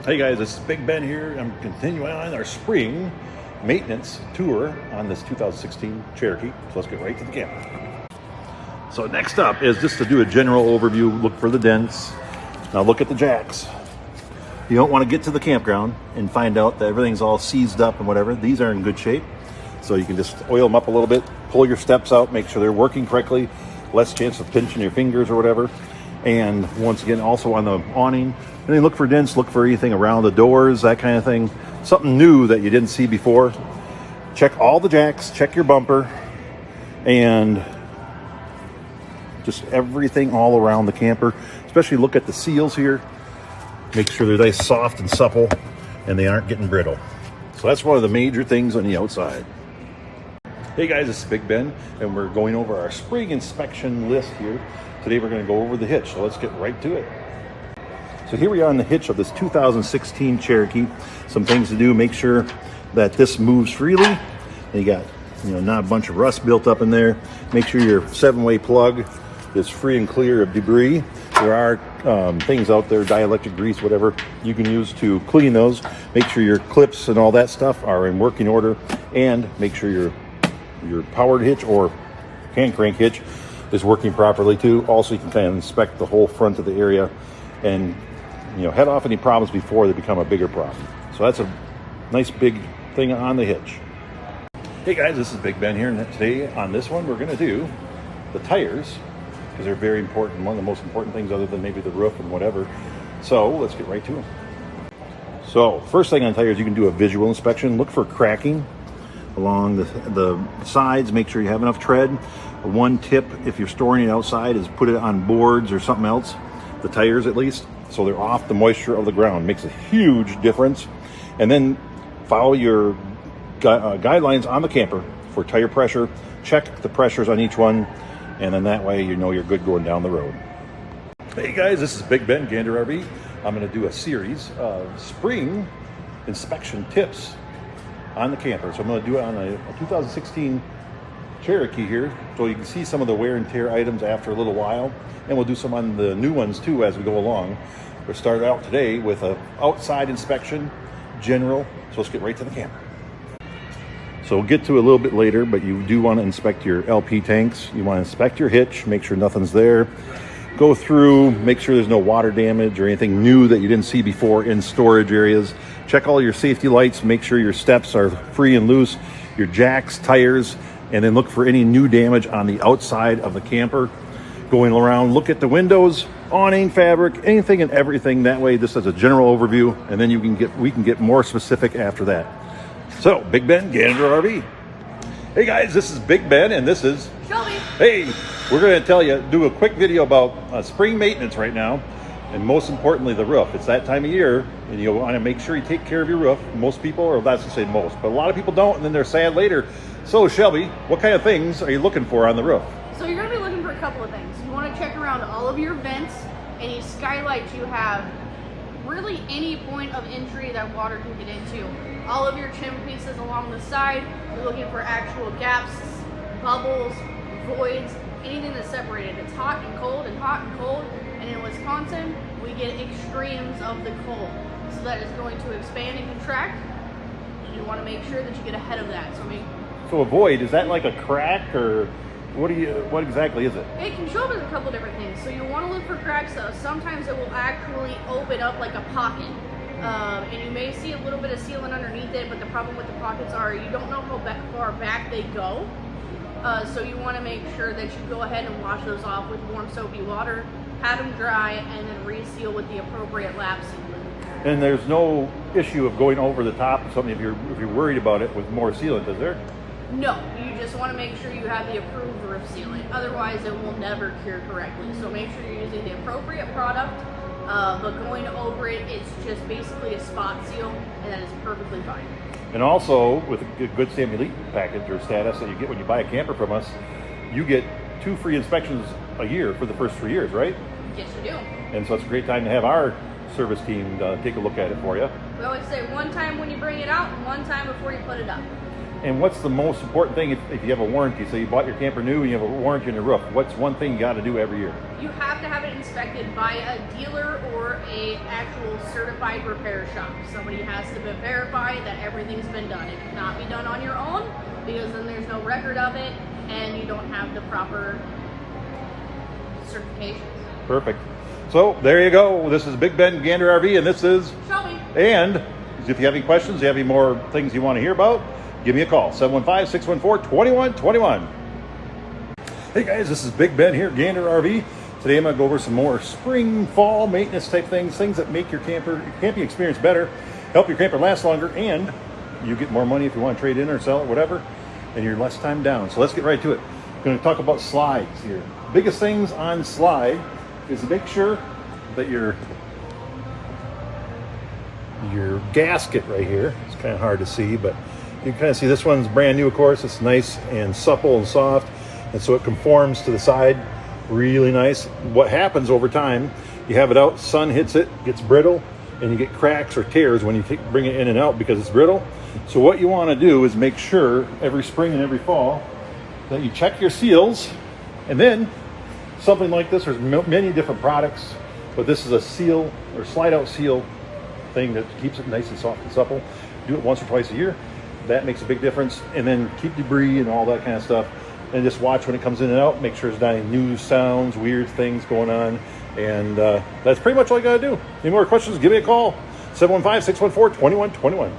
Hey guys, this is Big Ben here. I'm continuing on our spring maintenance tour on this 2016 Cherokee. So let's get right to the camera. So next up is just to do a general overview, look for the dents. Now look at the jacks. You don't want to get to the campground and find out that everything's all seized up and whatever. These are in good shape. So you can just oil them up a little bit, pull your steps out, make sure they're working correctly, less chance of pinching your fingers or whatever. And once again, also on the awning, and then look for dents, look for anything around the doors, that kind of thing. Something new that you didn't see before. Check all the jacks, check your bumper, and just everything all around the camper. Especially look at the seals here. Make sure they're nice, soft and supple, and they aren't getting brittle. So that's one of the major things on the outside. Hey guys, this is Big Ben, and we're going over our spring inspection list here. Today we're going to go over the hitch, so let's get right to it. So here we are on the hitch of this 2016 Cherokee. Some things to do, make sure that this moves freely. And you got, not a bunch of rust built up in there. Make sure your 7-way plug is free and clear of debris. There are things out there, dielectric grease, whatever, you can use to clean those. Make sure your clips and all that stuff are in working order, and make sure your powered hitch or hand crank hitch is working properly too. Also, you can kind of inspect the whole front of the area and head off any problems before they become a bigger problem. So that's a nice big thing on the hitch. Hey guys, this is Big Ben here, and today on this one we're going to do the tires, because they're very important, one of the most important things other than maybe the roof and whatever. So let's get right to them. So first thing on tires, you can do a visual inspection. Look for cracking along the sides. Make sure you have enough tread. One tip, if you're storing it outside, is put it on boards or something else, the tires at least, so they're off the moisture of the ground. Makes a huge difference. And then follow your guidelines on the camper for tire pressure. Check the pressures on each one, and then that way you're good going down the road. Hey guys, this is Big Ben, Gander RV. I'm going to do a series of spring inspection tips on the camper. So I'm going to do it on a 2016 Cherokee here, so you can see some of the wear and tear items after a little while, and we'll do some on the new ones too as we go along. We'll start out today with a outside inspection, general. So let's get right to the camera. So we'll get to a little bit later, but you do want to inspect your LP tanks. You want to inspect your hitch, make sure nothing's there. Go through, make sure there's no water damage or anything new that you didn't see before in storage areas. Check all your safety lights, make sure your steps are free and loose, your jacks, tires, and then look for any new damage on the outside of the camper. Going around, look at the windows, awning, fabric, anything and everything. That way, this is a general overview, and then we can get more specific after that. So, Big Ben, Gander RV. Hey guys, this is Big Ben, and this is Shelby. Hey, we're going to do a quick video about spring maintenance right now, and most importantly, the roof. It's that time of year, and you want to make sure you take care of your roof. Most people, or that's to say most, but a lot of people don't, and then they're sad later. So, Shelby, what kind of things are you looking for on the roof? So you're going to be looking for a couple of things. You want to check around all of your vents, any skylights you have, really any point of entry that water can get into. All of your chimney pieces along the side, you're looking for actual gaps, bubbles, voids, anything that's separated. It's hot and cold and hot and cold, and in Wisconsin, we get extremes of the cold. So that is going to expand and contract. You want to make sure that you get ahead of that. So a void, is that like a crack, or what exactly is it? It can show up as a couple different things. So you want to look for cracks though. Sometimes it will actually open up like a pocket. And you may see a little bit of sealant underneath it, but the problem with the pockets are you don't know how far back they go. So you want to make sure that you go ahead and wash those off with warm soapy water, have them dry, and then reseal with the appropriate lap sealant. And there's no issue of going over the top of something if you're worried about it with more sealant, is there? No, you just want to make sure you have the approved roof sealant. Otherwise, it will never cure correctly. So make sure you're using the appropriate product, but going over it, it's just basically a spot seal, and that is perfectly fine. And also, with a Good Sam Elite package or status that you get when you buy a camper from us, you get 2 free inspections a year for the first 3 years, right? Yes, you do. And so it's a great time to have our service team take a look at it for you. We always say one time when you bring it out and one time before you put it up. And what's the most important thing if you have a warranty? So you bought your camper new and you have a warranty on your roof. What's one thing you got to do every year? You have to have it inspected by a dealer or a actual certified repair shop. Somebody has to verify that everything's been done. It cannot be done on your own, because then there's no record of it and you don't have the proper certifications. Perfect. So there you go. This is Big Ben Gander RV, and this is Shelby. And if you have any questions, you have any more things you want to hear about, give me a call, 715-614-2121. Hey guys, this is Big Ben here at Gander RV. Today I'm going to go over some more spring, fall maintenance type things that make your camping experience better, help your camper last longer, and you get more money if you want to trade in or sell it, whatever, and you're less time down. So let's get right to it. I'm going to talk about slides here. Biggest things on slide is to make sure that your gasket right here, it's kind of hard to see, but you can kind of see this one's brand new, of course. It's nice and supple and soft, and so it conforms to the side really nice. What happens over time, you have it out, sun hits it, gets brittle, and you get cracks or tears when you bring it in and out because it's brittle. So what you want to do is make sure every spring and every fall that you check your seals, and then something like this, there's many different products, but this is a seal or slide out seal thing that keeps it nice and soft and supple. Do it once or twice a year. That makes a big difference. And then keep debris and all that kind of stuff, and just watch when it comes in and out. Make sure there's not any new sounds, weird things going on. And that's pretty much all you got to do. Any more questions, give me a call, 715-614-2121.